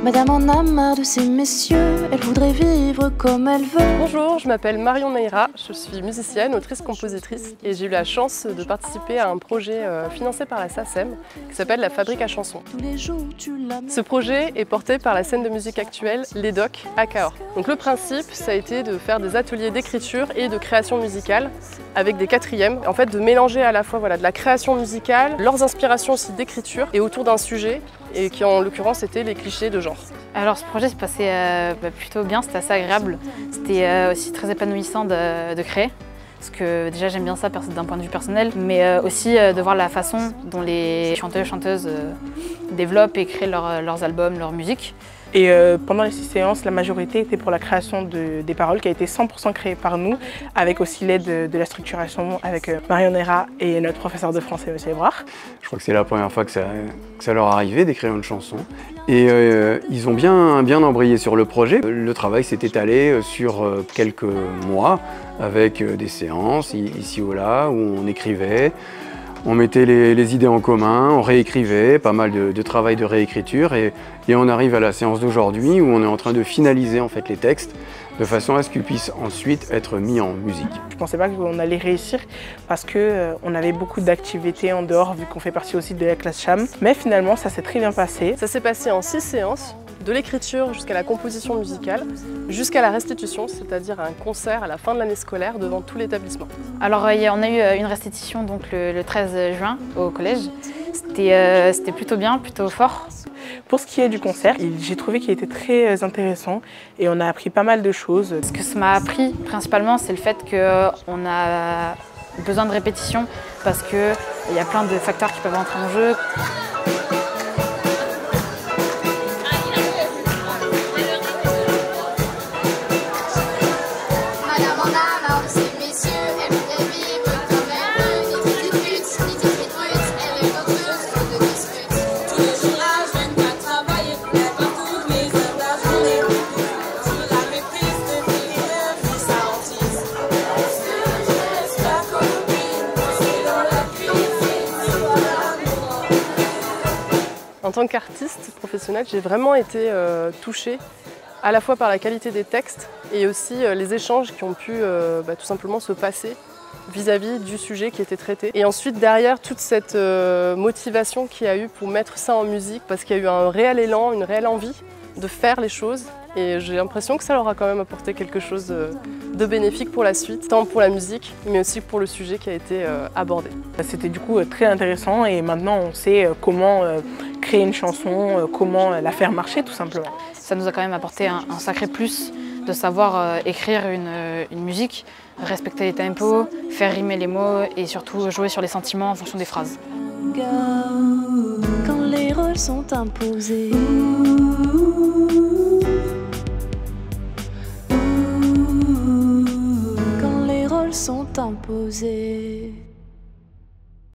Madame en a marre de ces messieurs, elle voudrait vivre comme elle veut. Bonjour, je m'appelle Marion Meira, je suis musicienne, autrice-compositrice et j'ai eu la chance de participer à un projet financé par la SACEM qui s'appelle La Fabrique à chansons. Ce projet est porté par la scène de musique actuelle l'EDOC à Cahors. Donc le principe, ça a été de faire des ateliers d'écriture et de création musicale avec des quatrièmes, en fait de mélanger à la fois de la création musicale, leurs inspirations aussi d'écriture et autour d'un sujet et qui en l'occurrence étaient les clichés de genre. Alors ce projet se passait plutôt bien, c'était assez agréable, c'était aussi très épanouissant de créer. Parce que déjà j'aime bien ça d'un point de vue personnel, mais aussi de voir la façon dont les chanteuses développent et créent leurs albums, leur musique. Et pendant les 6 séances, la majorité était pour la création des paroles qui a été 100% créée par nous, avec aussi l'aide de la structuration avec Marion Meira et notre professeur de français, M. Ebrard. Je crois que c'est la première fois que ça leur arrivait d'écrire une chanson. Et ils ont bien embrayé sur le projet. Le travail s'est étalé sur quelques mois, avec des séances ici ou là, où on écrivait. On mettait les idées en commun, on réécrivait, pas mal de travail de réécriture et on arrive à la séance d'aujourd'hui où on est en train de finaliser en fait les textes de façon à ce qu'ils puissent ensuite être mis en musique. Je ne pensais pas qu'on allait réussir parce qu'on avait beaucoup d'activités en dehors vu qu'on fait partie aussi de la classe CHAM. Mais finalement ça s'est très bien passé. Ça s'est passé en 6 séances, de l'écriture jusqu'à la composition musicale, jusqu'à la restitution, c'est-à-dire un concert à la fin de l'année scolaire devant tout l'établissement. Alors on a eu une restitution donc, le 13 juin au collège. C'était plutôt bien, plutôt fort. Pour ce qui est du concert, j'ai trouvé qu'il était très intéressant et on a appris pas mal de choses. Ce que ça m'a appris principalement, c'est le fait qu'on a besoin de répétition parce qu'il y a plein de facteurs qui peuvent entrer en jeu. En tant qu'artiste professionnelle, j'ai vraiment été touchée à la fois par la qualité des textes et aussi les échanges qui ont pu tout simplement se passer vis-à-vis du sujet qui était traité. Et ensuite derrière toute cette motivation qu'il y a eu pour mettre ça en musique, parce qu'il y a eu un réel élan, une réelle envie de faire les choses. Et j'ai l'impression que ça leur a quand même apporté quelque chose de bénéfique pour la suite, tant pour la musique, mais aussi pour le sujet qui a été abordé. C'était du coup très intéressant et maintenant on sait comment créer une chanson, comment la faire marcher tout simplement. Ça nous a quand même apporté un sacré plus de savoir écrire une musique, respecter les tempos, faire rimer les mots et surtout jouer sur les sentiments en fonction des phrases. Quand les rôles sont imposés, quand les rôles sont imposés.